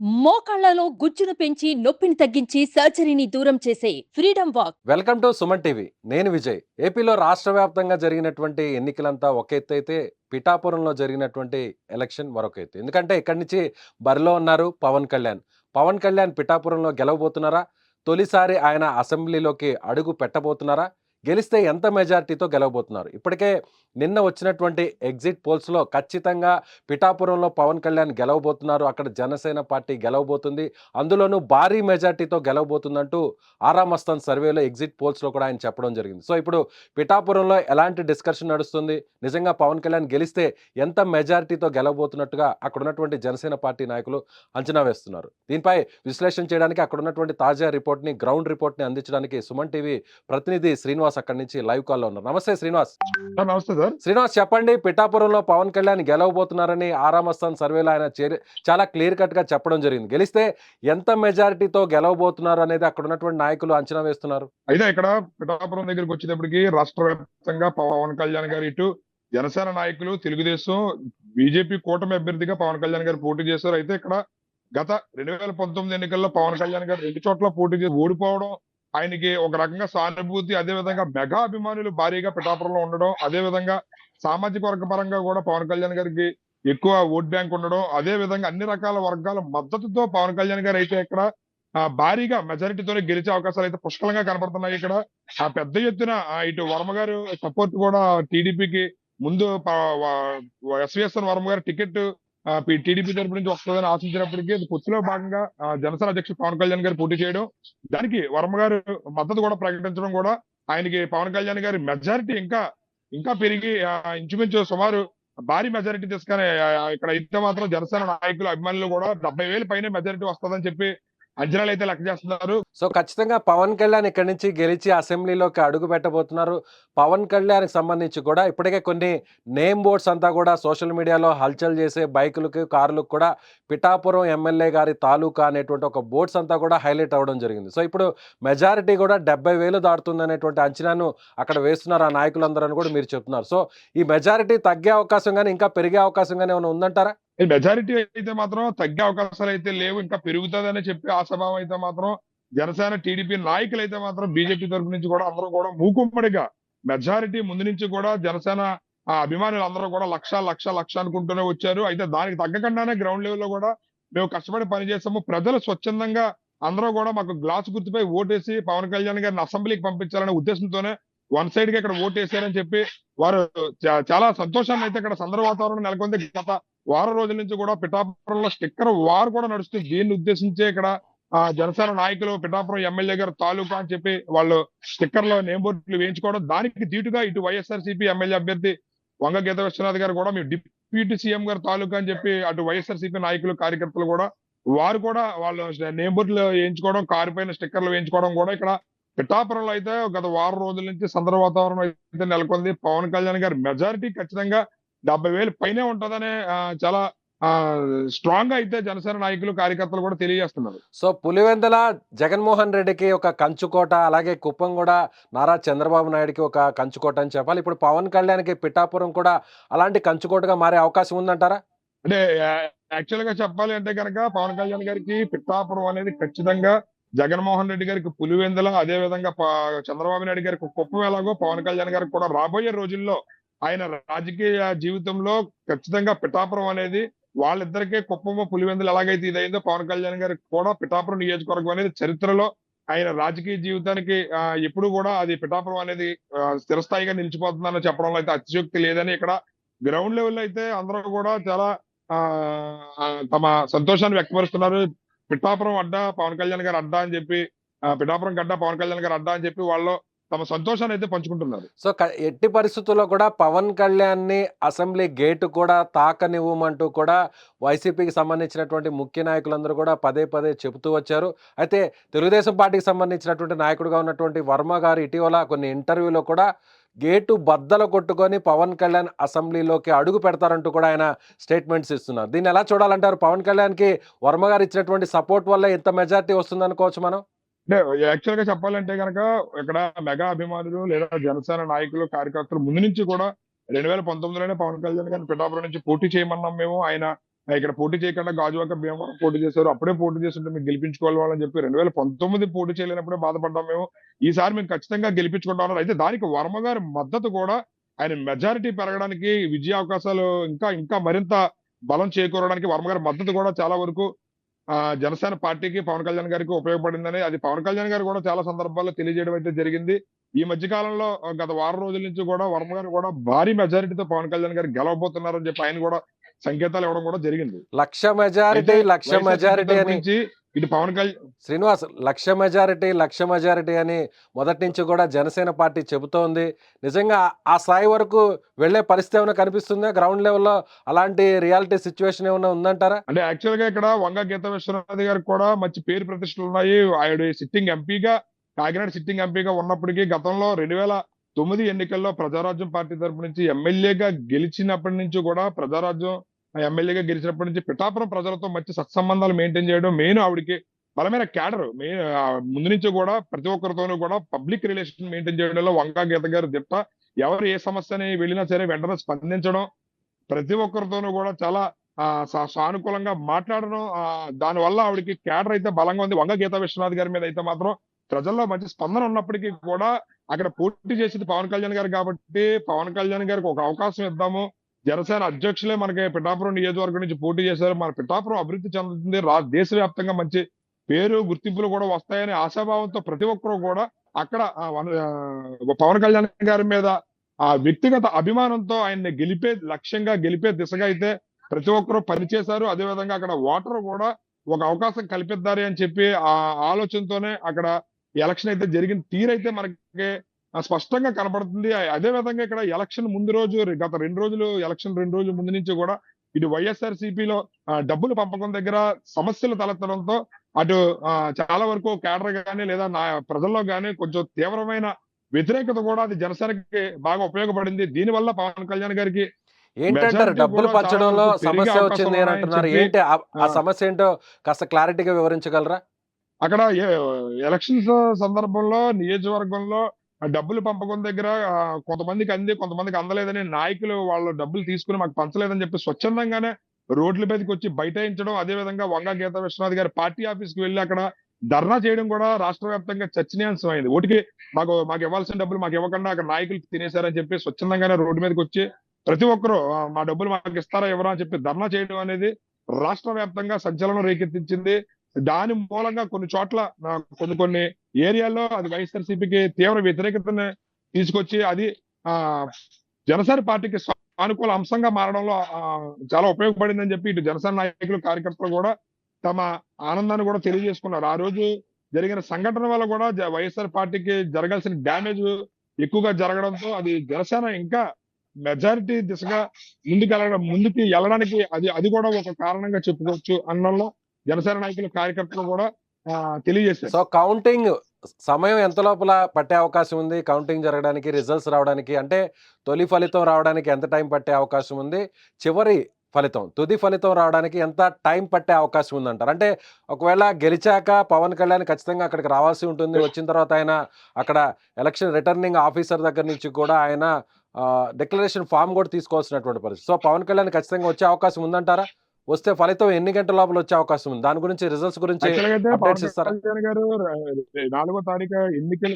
మోకాళ్లలో గుజ్జును పెంచి నొప్పిని తగ్గించి సర్జరీని దూరం చేసే freedom walk. Welcome to Suman TV. నేను విజయ్. ఏపీలో రాష్ట్ర వ్యాప్తంగా జరిగినటువంటి ఎన్నికలంతా ఒక ఎత్తు అయితే, పిఠాపురంలో జరిగినటువంటి ఎలక్షన్ మరొక ఎత్తు. ఎందుకంటే ఇక్కడి నుంచి బరిలో ఉన్నారు పవన్ కళ్యాణ్. పవన్ కళ్యాణ్ పిఠాపురంలో గెలవబోతున్నారా? తొలిసారి ఆయన అసెంబ్లీలోకి అడుగు పెట్టబోతున్నారా? గెలిస్తే ఎంత మెజారిటీతో గెలవబోతున్నారు? ఇప్పటికే నిన్న వచ్చినటువంటి ఎగ్జిట్ పోల్స్లో ఖచ్చితంగా పిఠాపురంలో పవన్ కళ్యాణ్ గెలవబోతున్నారు, అక్కడ జనసేన పార్టీ గెలవబోతుంది, అందులోనూ భారీ మెజార్టీతో గెలవబోతుందంటూ ఆరామస్తాన్ సర్వేలో ఎగ్జిట్ పోల్స్లో కూడా ఆయన చెప్పడం జరిగింది. సో ఇప్పుడు పిఠాపురంలో ఎలాంటి డిస్కషన్ నడుస్తుంది, నిజంగా పవన్ కళ్యాణ్ గెలిస్తే ఎంత మెజారిటీతో గెలవబోతున్నట్టుగా అక్కడ ఉన్నటువంటి జనసేన పార్టీ నాయకులు అంచనా వేస్తున్నారు. దీనిపై విశ్లేషణ చేయడానికి అక్కడ ఉన్నటువంటి తాజా రిపోర్ట్ని, గ్రౌండ్ రిపోర్ట్ని అందించడానికి సుమన్ టీవీ ప్రతినిధి శ్రీనివాస్ అక్కడి నుంచి లైవ్ కాల్లో ఉన్నారు. నమస్తే శ్రీనివాస్. నమస్తే సార్. శ్రీనివాస్ చెప్పండి, పిఠాపురంలో పవన్ కళ్యాణ్ గెలవబోతున్నారని ఆరామస్థాన్ సర్వేలో ఆయన చాలా క్లియర్ కట్ గా చెప్పడం జరిగింది. గెలిస్తే ఎంత మెజారిటీతో గెలవబోతున్నారు అనేది అక్కడ ఉన్నటువంటి నాయకులు అంచనా వేస్తున్నారు. అయితే ఇక్కడ పిఠాపురం దగ్గరికి వచ్చేటప్పటికి రాష్ట్ర వ్యాప్తంగా పవన్ కళ్యాణ్ గారు, ఇటు జనసేన నాయకులు, తెలుగుదేశం, బీజేపీ కూటమి అభ్యర్థిగా పవన్ కళ్యాణ్ గారు పోటీ చేశారు. అయితే ఇక్కడ గత 2019 ఎన్నికల్లో పవన్ కళ్యాణ్ గారు 2 చోట్ల పోటీ చేసి ఓడిపోవడం, ఆయనకి ఒక రకంగా సానుభూతి, అదే విధంగా మెగా అభిమానులు భారీగా పిఠాపురంలో ఉండడం, అదే విధంగా సామాజిక వర్గ పరంగా కూడా పవన్ కళ్యాణ్ గారికి ఎక్కువ ఓట్ బ్యాంక్ ఉండడం, అదే విధంగా అన్ని రకాల వర్గాల మద్దతుతో పవన్ కళ్యాణ్ గారు అయితే ఇక్కడ భారీగా మెజారిటీతోనే గెలిచే అవకాశాలు అయితే పుష్కలంగా కనబడుతున్నాయి. ఇక్కడ పెద్ద ఎత్తున ఇటు వర్మ గారు సపోర్ట్ కూడా టీడీపీకి ముందు ఎస్విఎస్ఎన్ వర్మ గారు టికెట్ టీడీపీ తరపు నుంచి వస్తుందని ఆశించినప్పటికీ పొత్తులో భాగంగా జనసేన అధ్యక్షుడు పవన్ కళ్యాణ్ గారు పోటీ చేయడం, దానికి వర్మ గారు మద్దతు కూడా ప్రకటించడం కూడా ఆయనకి పవన్ కళ్యాణ్ గారి మెజారిటీ ఇంకా పెరిగి ఇంచుమించు సుమారు భారీ మెజారిటీ తీసుకొని ఇక్కడ అయితే మాత్రం జనసేన నాయకులు, అభిమానులు కూడా 70,000 పైన మెజారిటీ వస్తుందని చెప్పి అంచనాలు అయితే లెక్క చేస్తున్నారు. సో ఖచ్చితంగా పవన్ కళ్యాణ్ ఇక్కడి నుంచి గెలిచి అసెంబ్లీలోకి అడుగు పెట్టబోతున్నారు. పవన్ కళ్యాణ్ సంబంధించి కూడా ఇప్పటికే కొన్ని నేమ్ బోర్డ్స్ అంతా కూడా సోషల్ మీడియాలో హల్చల్ చేసే బైకులకి, కార్లకు కూడా పిఠాపురం ఎమ్మెల్యే గారి తాలూకా అనేటువంటి ఒక బోర్డ్స్ అంతా కూడా హైలైట్ అవ్వడం జరిగింది. సో ఇప్పుడు మెజారిటీ కూడా 70,000 దాటుతుంది అనేటువంటి అంచనాను అక్కడ వేస్తున్నారు ఆ నాయకులందరూ కూడా మీరు చెప్తున్నారు. సో ఈ మెజారిటీ తగ్గే అవకాశం కానీ ఇంకా పెరిగే అవకాశం కానీ ఏమైనా ఉందంటారా? ఈ మెజారిటీ అయితే మాత్రం తగ్గే అవకాశాలు అయితే లేవు, ఇంకా పెరుగుతుందని చెప్పి ఆశాభావం అయితే మాత్రం జనసేన, టీడీపీ నాయకులు అయితే మాత్రం బీజేపీ తరపు నుంచి కూడా అందరూ కూడా మూకుమ్మడిగా మెజారిటీ ముందు నుంచి కూడా జనసేన అభిమానులు అందరూ కూడా లక్ష అనుకుంటూనే వచ్చారు. అయితే దానికి తగ్గకుండానే గ్రౌండ్ లెవెల్ లో కూడా మేము కష్టపడి పనిచేస్తాము, ప్రజలు స్వచ్ఛందంగా అందరూ కూడా మాకు గ్లాస్ గుర్తుపై ఓటేసి పవన్ కళ్యాణ్ గారిని అసెంబ్లీకి పంపించాలనే ఉద్దేశంతోనే వన్ సైడ్ గా ఇక్కడ ఓటేసారని చెప్పి వారు చాలా సంతోషాన్ని అయితే ఇక్కడ సందర్భ వాతావరణం నెలకొంది. గత వారం రోజుల నుంచి కూడా పిఠాపురంలో స్టిక్కర్ వార్ కూడా నడుస్తుంది. దీన్ని ఉద్దేశించే ఇక్కడ జనసేన నాయకులు పిఠాపురం ఎమ్మెల్యే గారు తాలూకా అని చెప్పి వాళ్ళు స్టిక్కర్ లో నేమ్ బోర్డులు వేయించుకోవడం, దానికి ధీటుగా ఇటు వైఎస్ఆర్సీపీ ఎమ్మెల్యే అభ్యర్థి వంగ గీత విశ్వనాథ్ గారు కూడా మేము డిప్యూటీ సీఎం గారు తాలూకా అని చెప్పి అటు వైఎస్ఆర్సీపీ నాయకులు, కార్యకర్తలు కూడా వారు కూడా వాళ్ళు నేమ్ బోర్డులు వేయించుకోవడం, కారు పైన స్టిక్కర్లు వేయించుకోవడం కూడా ఇక్కడ పిఠాపురంలో అయితే గత వారం రోజుల నుంచి సందర్భ వాతావరణం అయితే నెలకొంది. పవన్ కళ్యాణ్ గారి మెజారిటీ ఖచ్చితంగా 70,000 పైనే ఉంటుందనే చాలా స్ట్రాంగ్ గా అయితే జనసేన నాయకులు, కార్యకర్తలు కూడా తెలియజేస్తున్నారు. సో పులివెందుల జగన్మోహన్ రెడ్డికి ఒక కంచుకోట, అలాగే కుప్పం కూడా నారా చంద్రబాబు నాయుడుకి ఒక కంచుకోట అని చెప్పాలి. ఇప్పుడు పవన్ కళ్యాణ్కి పిఠాపురం కూడా అలాంటి కంచుకోటగా మారే అవకాశం ఉందంటారా? అంటే యాక్చువల్ గా చెప్పాలి అంటే కనుక పవన్ కళ్యాణ్ గారికి పిఠాపురం అనేది ఖచ్చితంగా జగన్మోహన్ రెడ్డి గారికి పులివెందుల, అదే విధంగా చంద్రబాబు నాయుడు గారికి కుప్పం ఎలాగో పవన్ కళ్యాణ్ గారికి కూడా రాబోయే రోజుల్లో ఆయన రాజకీయ జీవితంలో ఖచ్చితంగా పిఠాపురం అనేది వాళ్ళిద్దరికే కుప్పము, పులివెందులు ఎలాగైతే ఇదైందో పవన్ కళ్యాణ్ గారికి కూడా పిఠాపురం నియోజకవర్గం అనేది చరిత్రలో ఆయన రాజకీయ జీవితానికి ఎప్పుడు కూడా అది పిఠాపురం అనేది స్థిరస్థాయిగా నిలిచిపోతుందని చెప్పడంలో అయితే అతిశయోక్తి లేదని ఇక్కడ గ్రౌండ్ లెవెల్ అయితే అందరూ కూడా చాలా తమ సంతోషాన్ని వ్యక్తపరుస్తున్నారు. పిఠాపురం అడ్డా పవన్ కళ్యాణ్ గారు అడ్డా అని చెప్పి, పిఠాపురం గడ్డ పవన్ కళ్యాణ్ గారు అడ్డా అని చెప్పి వాళ్ళు తమ సంతోషాన్ని అయితే పంచుకుంటున్నారు. సో ఎట్టి పరిస్థితుల్లో కూడా పవన్ కళ్యాణ్ ని అసెంబ్లీ గేటు కూడా తాకనివ్వమంటూ కూడా వైసీపీకి సంబంధించినటువంటి ముఖ్య నాయకులందరూ కూడా పదే చెబుతూ వచ్చారు. అయితే తెలుగుదేశం పార్టీకి సంబంధించినటువంటి నాయకుడిగా ఉన్నటువంటి వర్మ గారు ఇటీవల కొన్ని ఇంటర్వ్యూలో కూడా గేటు బద్దలు కొట్టుకొని పవన్ కళ్యాణ్ అసెంబ్లీలోకి అడుగు పెడతారంటూ కూడా ఆయన స్టేట్మెంట్స్ ఇస్తున్నారు. దీన్ని ఎలా చూడాలంటారు? పవన్ కళ్యాణ్కి వర్మ గారు ఇచ్చినటువంటి సపోర్ట్ వల్ల ఎంత మెజారిటీ వస్తుంది అనుకోవచ్చు మనం? అంటే యాక్చువల్ గా చెప్పాలంటే కనుక ఇక్కడ మెగా అభిమానులు లేదా జనసేన నాయకులు, కార్యకర్తలు ముందు నుంచి కూడా 2019లోనే పవన్ కళ్యాణ్ గారిని పిఠాపురం నుంచి పోటీ చేయమన్నాం మేము. ఆయన ఇక్కడ పోటీ చేయకుండా గాజువాక భీమవరం పోటీ చేశారు. అప్పుడే పోటీ చేస్తుంటే మేము గెలిపించుకోవాలి వాళ్ళని చెప్పి 2019 పోటీ చేయలేనప్పుడే బాధపడ్డాం మేము. ఈసారి మేము ఖచ్చితంగా గెలిపించుకుంటా ఉన్నారు. అయితే దానికి వర్మ గారి మద్దతు కూడా ఆయన మెజారిటీ పెరగడానికి, విజయ అవకాశాలు ఇంకా ఇంకా మరింత బలం చేకూరడానికి వర్మ గారి మద్దతు కూడా చాలా వరకు జనసేన పార్టీకి, పవన్ కళ్యాణ్ గారికి ఉపయోగపడిందని, అది పవన్ కళ్యాణ్ గారు కూడా చాలా సందర్భాల్లో తెలియజేయడం అయితే జరిగింది. ఈ మధ్య కాలంలో గత వారం రోజుల నుంచి కూడా వర్మ గారు కూడా భారీ మెజారిటీతో పవన్ కళ్యాణ్ గారు గెలవబోతున్నారని చెప్పి ఆయన కూడా సంకేతాలు ఇవ్వడం కూడా జరిగింది. లక్ష మెజారిటీ అని నుంచి ఇటు పవన్ కళ్యాణ్ శ్రీనివాస్, లక్ష మెజారిటీ అని మొదటి నుంచి కూడా జనసేన పార్టీ చెబుతోంది. నిజంగా ఆ స్థాయి వరకు వెళ్లే పరిస్థితి ఏమైనా కనిపిస్తుందా గ్రౌండ్ లెవెల్లో? అలాంటి రియాలిటీ సిచ్యువేషన్ ఏమైనా ఉందంటారా? అంటే యాక్చువల్ గా ఇక్కడ వంగ గీతా విశ్వనాథ్ గారికి కూడా మంచి పేరు ప్రతిష్టలు ఉన్నాయి. ఆయన సిట్టింగ్ ఎంపీగా, కాకినాడ సిట్టింగ్ ఎంపీగా ఉన్నప్పటికీ గతంలో 2009 ఎన్నికల్లో ప్రజారాజ్యం పార్టీ తరపు నుంచి ఎమ్మెల్యేగా గెలిచినప్పటి నుంచి కూడా, ప్రజారాజ్యం ఎమ్మెల్యేగా గెలిచినప్పటి నుంచి పిఠాపురం ప్రజలతో మంచి సత్సంబంధాలు మెయింటైన్ చేయడం, మెయిన్ ఆవిడకి బలమైన క్యాడర్, మెయిన్ ముందు నుంచి కూడా ప్రతి ఒక్కరితోనూ కూడా పబ్లిక్ రిలేషన్ మెయింటైన్ చేయడంలో వంకా గీత గారు దిట్ట. ఎవరు ఏ సమస్యని వెళ్ళినా సరే వెంటనే స్పందించడం, ప్రతి ఒక్కరితోనూ కూడా చాలా సానుకూలంగా మాట్లాడడం, దాని వల్ల ఆవిడకి క్యాడర్ అయితే బలంగా ఉంది. వంగ గీతా విశ్వనాథ్ గారి మీద అయితే మాత్రం ప్రజల్లో మంచి స్పందన ఉన్నప్పటికీ కూడా అక్కడ పోటీ చేసేది పవన్ కళ్యాణ్ గారు కాబట్టి, పవన్ కళ్యాణ్ గారికి ఒక అవకాశం ఇద్దాము, జనసేన అధ్యక్షులే మనకి పిఠాపురం నియోజకవర్గం నుంచి పోటీ చేశారు, మన పిఠాపురం అభివృద్ధి చెందుతుంది, దేశవ్యాప్తంగా మంచి పేరు గుర్తింపులు కూడా వస్తాయనే ఆశాభావంతో ప్రతి ఒక్కరూ కూడా అక్కడ పవన్ కళ్యాణ్ గారి మీద ఆ వ్యక్తిగత అభిమానంతో ఆయన్ని లక్ష్యంగా గెలిపే దిశగా అయితే ప్రతి ఒక్కరూ పనిచేశారు. అదేవిధంగా అక్కడ ఓటర్ కూడా ఒక అవకాశం కల్పిద్దారు అని చెప్పి ఆ ఆలోచనతోనే అక్కడ ఎలక్షన్ అయితే జరిగిన తీరైతే మనకి స్పష్టంగా కనబడుతుంది. అదే విధంగా ఇక్కడ ఎలక్షన్ ముందు రోజు, గత 2 రోజులు, ఎలక్షన్ 2 రోజుల ముందు నుంచి కూడా ఇటు వైఎస్ఆర్సీపీలో డబ్బులు పంపకం దగ్గర సమస్యలు తలెత్తడంతో అటు చాలా వరకు కేడర్ గానీ లేదా ప్రజల్లో గానీ కొంచెం తీవ్రమైన వ్యతిరేకత కూడా అది జనసేనకి బాగా ఉపయోగపడింది. దీనివల్ల పవన్ కళ్యాణ్ గారికి ఏంటంటారు, డబ్బులు పంచడంలో సమస్య వచ్చింది అని అంటున్నారు. ఏంటి ఆ సమస్య ఏంటో కాస్త క్లారిటీగా వివరించగలరా? అక్కడ ఎలక్షన్స్ సందర్భంలో నియోజకవర్గంలో డబ్బులు పంపకం దగ్గర కొంతమందికి అంది, కొంతమందికి అందలేదని నాయకులు వాళ్ళు డబ్బులు తీసుకుని మాకు పంచలేదని చెప్పి స్వచ్ఛందంగానే రోడ్ల మీదకి వచ్చి బైఠాయించడం, అదే విధంగా వంగ గీతా విశ్వనాథ్ గారి పార్టీ ఆఫీస్ కి వెళ్లి అక్కడ ధర్నా చేయడం కూడా రాష్ట్ర వ్యాప్తంగా చర్చనీయాంశం అయింది. ఓటికి మాకు ఇవ్వాల్సిన డబ్బులు మాకు ఇవ్వకుండా అక్కడ నాయకులు తినేశారని చెప్పి స్వచ్ఛందంగానే రోడ్డు మీదకి వచ్చి ప్రతి ఒక్కరూ మా డబ్బులు మాకు ఇస్తారా ఎవరా అని చెప్పి ధర్నా చేయడం అనేది రాష్ట్ర వ్యాప్తంగా సంచలనం రేకెత్తించింది. దాని మూలంగా కొన్ని చోట్ల కొన్ని ఏరియాల్లో అది వైఎస్ఆర్సీపీకి తీవ్ర వ్యతిరేకతను తీసుకొచ్చి అది జనసేన పార్టీకి సానుకూల అంశంగా మారడంలో చాలా ఉపయోగపడిందని చెప్పి ఇటు జనసేన నాయకులు, కార్యకర్తలు కూడా తమ ఆనందాన్ని కూడా తెలియజేసుకున్నారు. ఆ రోజు జరిగిన సంఘటన వల్ల కూడా వైఎస్ఆర్ పార్టీకి జరగాల్సిన డ్యామేజ్ ఎక్కువగా జరగడంతో అది జనసేన ఇంకా మెజారిటీ దిశగా ముందుకి వెళ్ళడానికి అది కూడా ఒక కారణంగా చెప్పుకోవచ్చు అనడంలో జనసేన నాయకులు, కార్యకర్తలు కూడా తెలియజేశారు. సో కౌంటింగ్ సమయం ఎంత లోపల పట్టే అవకాశం ఉంది? కౌంటింగ్ జరగడానికి, రిజల్ట్స్ రావడానికి, అంటే తొలి ఫలితం రావడానికి ఎంత టైం పట్టే అవకాశం ఉంది? చివరి ఫలితం, తుది ఫలితం రావడానికి ఎంత టైం పట్టే అవకాశం ఉందంటారు? అంటే ఒకవేళ గెలిచాక పవన్ కళ్యాణ్ ఖచ్చితంగా అక్కడికి రావాల్సి ఉంటుంది. వచ్చిన తర్వాత ఆయన అక్కడ ఎలక్షన్ రిటర్నింగ్ ఆఫీసర్ దగ్గర నుంచి కూడా ఆయన డిక్లరేషన్ ఫామ్ కూడా తీసుకోవాల్సినటువంటి పరిస్థితి. సో పవన్ కళ్యాణ్ ఖచ్చితంగా వచ్చే అవకాశం ఉందంటారా? వస్తే ఫలితం ఎన్ని గంటల లోపల వచ్చే అవకాశం ఉంది? దాని గురించి, రిజల్ట్స్ గురించి అప్డేట్స్ ఇస్తారా? పవన్ కళ్యాణ్ గారు 4వ తారీఖు ఎన్నికలు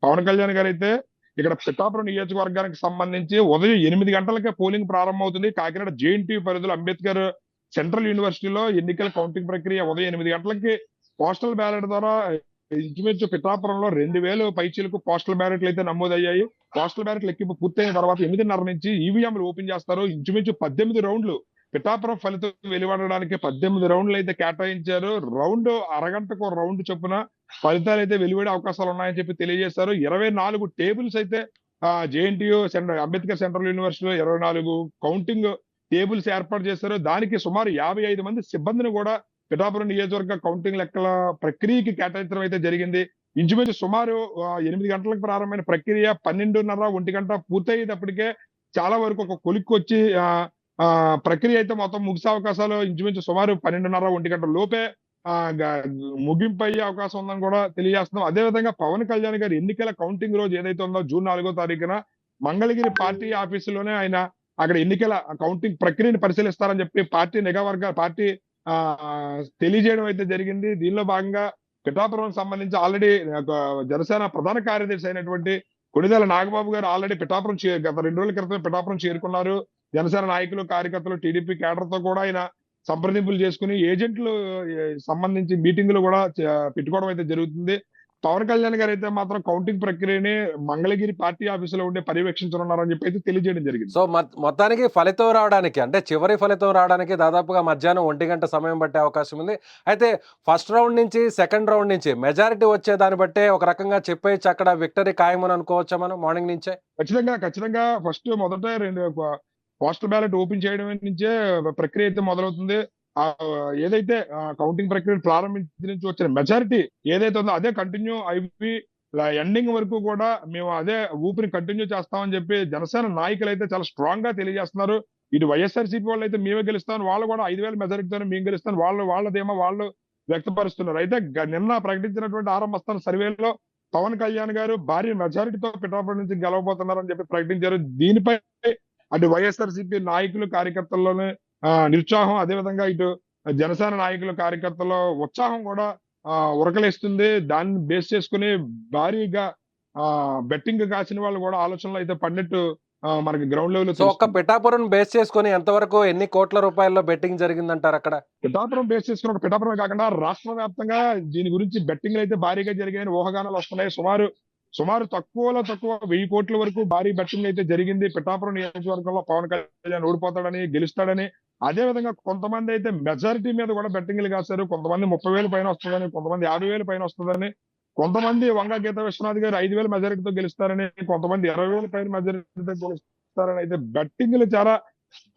పవన్ కళ్యాణ్ గారు అయితే ఇక్కడ పిఠాపురం నియోజకవర్గానికి సంబంధించి ఉదయం 8 గంటలకే పోలింగ్ ప్రారంభమవుతుంది. కాకినాడ జేఎన్టీయూ పరిధిలో అంబేద్కర్ సెంట్రల్ యూనివర్సిటీలో ఎన్నికల కౌంటింగ్ ప్రక్రియ ఉదయం 8 గంటలకి పోస్టల్ బ్యాలెట్ ద్వారా ఇంచుమించు పిఠాపురంలో 2000 పైచీలకు పోస్టల్ బ్యాలెట్లు అయితే నమోదయ్యాయి. పోస్టల్ బ్యాలెట్ లెక్కింపు పూర్తయిన తర్వాత 8:30 నుంచి ఈవీఎంలు ఓపెన్ చేస్తారు. ఇంచుమించు 18 రౌండ్లు పిఠాపురం ఫలితం వెలువడడానికి 18 రౌండ్లు అయితే కేటాయించారు. అరగంటకు రౌండ్ చొప్పున ఫలితాలు అయితే వెలువడే అవకాశాలు ఉన్నాయని చెప్పి తెలియజేశారు. 24 టేబుల్స్ అయితే జేఎన్టీయూ అంబేద్కర్ సెంట్రల్ యూనివర్సిటీలో 24 కౌంటింగ్ టేబుల్స్ ఏర్పాటు చేశారు. దానికి సుమారు 55 మంది సిబ్బందిని కూడా పిఠాపురం నియోజకవర్గ కౌంటింగ్ లెక్కల ప్రక్రియకి కేటాయించడం అయితే జరిగింది. ఇంచుమించు సుమారు 8 గంటలకు ప్రారంభమైన ప్రక్రియ 12:30, 1 గంట పూర్తయ్యేటప్పటికే చాలా వరకు ఒక కొలిక్కి వచ్చి ప్రక్రియ అయితే మొత్తం ముగిసే అవకాశాలు ఇంచుమించు సుమారు 12:30, 1 గంట లోపే ముగింపు అయ్యే అవకాశం ఉందని కూడా తెలియజేస్తున్నాం. అదేవిధంగా పవన్ కళ్యాణ్ గారి ఎన్నికల కౌంటింగ్ రోజు ఏదైతే ఉందో జూన్ 4వ తారీఖున మంగళగిరి పార్టీ ఆఫీసులోనే ఆయన అక్కడ ఎన్నికల కౌంటింగ్ ప్రక్రియను పరిశీలిస్తారని చెప్పి పార్టీ తెలియజేయడం అయితే జరిగింది. దీనిలో భాగంగా పిఠాపురం సంబంధించి ఆల్రెడీ జనసేన ప్రధాన కార్యదర్శి అయినటువంటి కొణిదెల నాగబాబు గారు ఆల్రెడీ గత 2 రోజుల క్రితం పిఠాపురం చేరుకున్నారు. జనసేన నాయకులు, కార్యకర్తలు, టీడీపీ కేడర్ తో కూడా ఆయన సంప్రదింపులు చేసుకుని ఏజెంట్లు సంబంధించి మీటింగులు కూడా పెట్టుకోవడం అయితే జరుగుతుంది. పవన్ కళ్యాణ్ గారు అయితే మాత్రం కౌంటింగ్ ప్రక్రియని మంగళగిరి పార్టీ ఆఫీసులో ఉండే పర్యవేక్షించనున్నారని చెప్పి అయితే తెలియజేయడం జరిగింది. సో మొత్తానికి ఫలితం రావడానికి, అంటే చివరి ఫలితం రావడానికి దాదాపుగా మధ్యాహ్నం 1 గంట సమయం పట్టే అవకాశం ఉంది. అయితే ఫస్ట్ రౌండ్ నుంచి సెకండ్ రౌండ్ నుంచి మెజారిటీ వచ్చే దాన్ని బట్టే ఒక రకంగా చెప్పేయచ్చు అక్కడ విక్టరీ ఖాయమని అనుకోవచ్చా మనం మార్నింగ్ నుంచే? ఖచ్చితంగా మొదట పోస్టల్ బ్యాలెట్ ఓపెన్ చేయడం నుంచే ప్రక్రియ అయితే మొదలవుతుంది. ఏదైతే కౌంటింగ్ ప్రక్రియ ప్రారంభించిన నుంచి వచ్చిన మెజారిటీ ఏదైతే ఉందో అదే కంటిన్యూ అయిపోయి ఎండింగ్ వరకు కూడా మేము అదే ఊపిరి కంటిన్యూ చేస్తామని చెప్పి జనసేన నాయకులు అయితే చాలా స్ట్రాంగ్ గా తెలియజేస్తున్నారు. ఇటు వైఎస్ఆర్సీపీ వాళ్ళు అయితే మేమే గెలుస్తామని, వాళ్ళు కూడా 5,000 మెజారిటీతోనే మేము గెలుస్తామని వాళ్ళదేమో వాళ్ళు వ్యక్తపరుస్తున్నారు. అయితే నిన్న ప్రకటించినటువంటి ఆరంభ సర్వేలో పవన్ కళ్యాణ్ గారు భారీ మెజారిటీతో పిఠాపురం నుంచి గెలవబోతున్నారని చెప్పి ప్రకటించారు. దీనిపై అటు వైఎస్ఆర్సీపీ నాయకులు, కార్యకర్తల్లోనే నిరుత్సాహం, అదేవిధంగా ఇటు జనసేన నాయకులు, కార్యకర్తల ఉత్సాహం కూడా ఉరకలేస్తుంది. దాన్ని బేస్ చేసుకుని భారీగా బెట్టింగ్ కాసిన వాళ్ళు కూడా ఆలోచనలు అయితే పడినట్టు మనకి గ్రౌండ్ లెవెల్. సో ఒక్క పిఠాపురం బేస్ చేసుకుని ఎంతవరకు ఎన్ని కోట్ల రూపాయల్లో బెట్టింగ్ జరిగిందంటారు అక్కడ? పిఠాపురం బేస్ చేసుకుని ఒక పిఠాపురమే కాకుండా రాష్ట్ర వ్యాప్తంగా దీని గురించి బెట్టింగ్లు అయితే భారీగా జరిగాయని ఊహాగానాలు వస్తున్నాయి. సుమారు తక్కువలో తక్కువ 1000 కోట్ల వరకు భారీ బెట్టింగ్ అయితే జరిగింది. పిఠాపురం నియోజకవర్గంలో పవన్ కళ్యాణ్ ఓడిపోతాడని, గెలుస్తాడని, అదే విధంగా కొంతమంది అయితే మెజారిటీ మీద కూడా బెట్టింగ్లు కాశారు. కొంతమంది 30,000 పైన వస్తుందని, కొంతమంది 50,000 పైన వస్తుందని, కొంతమంది వంగ గీత విశ్వనాథ్ గారు 5,000 మెజారిటీతో గెలుస్తారని, కొంతమంది 20,000 పైన మెజారిటీతో గెలుస్తారని అయితే బెట్టింగ్లు చాలా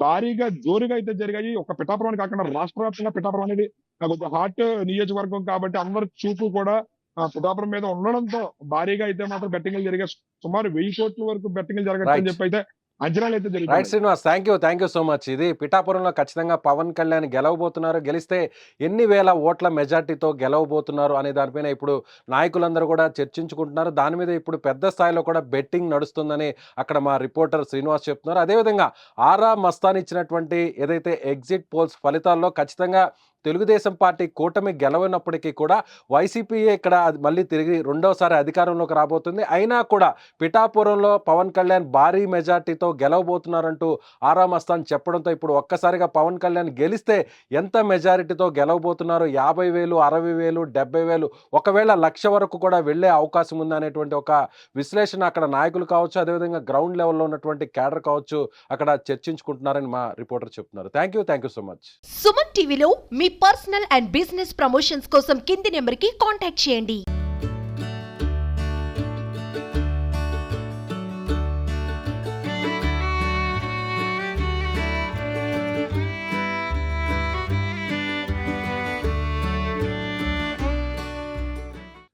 భారీగా జోరుగా అయితే జరిగాయి. ఒక పిఠాపురం కాకుండా రాష్ట్ర వ్యాప్తంగా పిఠాపురం అనేది కొంచెం హాట్ నియోజకవర్గం కాబట్టి అందరి చూపు కూడా పిఠాపురం మీద ఉండడంతో భారీగా అయితే మాత్రం బెట్టింగ్లు జరిగాయి. సుమారు 1000 కోట్ల వరకు బెట్టింగ్లు జరగచ్చని చెప్పి అయితే అంచనాలు అయితే రైట్ జరిగాయి. Srinivas, thank you so much. ఇది పిఠాపురంలో ఖచ్చితంగా పవన్ కళ్యాణ్ గెలవబోతున్నారు, గెలిస్తే ఎన్ని వేల ఓట్ల మెజార్టీతో గెలవబోతున్నారు అనే దానిపైన ఇప్పుడు నాయకులందరూ కూడా చర్చించుకుంటున్నారు. దాని మీద ఇప్పుడు పెద్ద స్థాయిలో కూడా బెట్టింగ్ నడుస్తుందని అక్కడ మా రిపోర్టర్ శ్రీనివాస్ చెప్తున్నారు. అదేవిధంగా ఆరా మస్తాన్ ఇచ్చినటువంటి ఏదైతే ఎగ్జిట్ పోల్స్ ఫలితాల్లో ఖచ్చితంగా తెలుగుదేశం పార్టీ కూటమి గెలవనప్పటికీ కూడా వైసీపీయే ఇక్కడ మళ్ళీ తిరిగి రెండోసారి అధికారంలోకి రాబోతుంది. అయినా కూడా పిఠాపురంలో పవన్ కళ్యాణ్ భారీ మెజార్టీతో గెలవబోతున్నారంటూ ఆరా మస్తాన్ చెప్పడంతో ఇప్పుడు ఒక్కసారిగా పవన్ కళ్యాణ్ గెలిస్తే ఎంత మెజారిటీతో గెలవబోతున్నారు, 50,000, 60,000, 70,000, ఒకవేళ 1,00,000 వరకు కూడా వెళ్లే అవకాశం ఉంది అనేటువంటి ఒక విశ్లేషణ అక్కడ నాయకులు కావచ్చు, అదేవిధంగా గ్రౌండ్ లెవెల్లో ఉన్నటువంటి క్యాడర్ కావచ్చు అక్కడ చర్చించుకుంటున్నారని మా రిపోర్టర్ చెప్తున్నారు. Thank you so much. Suman టీవీలో మీ పర్సనల్ అండ్ బిజినెస్ ప్రమోషన్స్ కోసం కింది నెంబర్కి కాంటాక్ట్ చేయండి.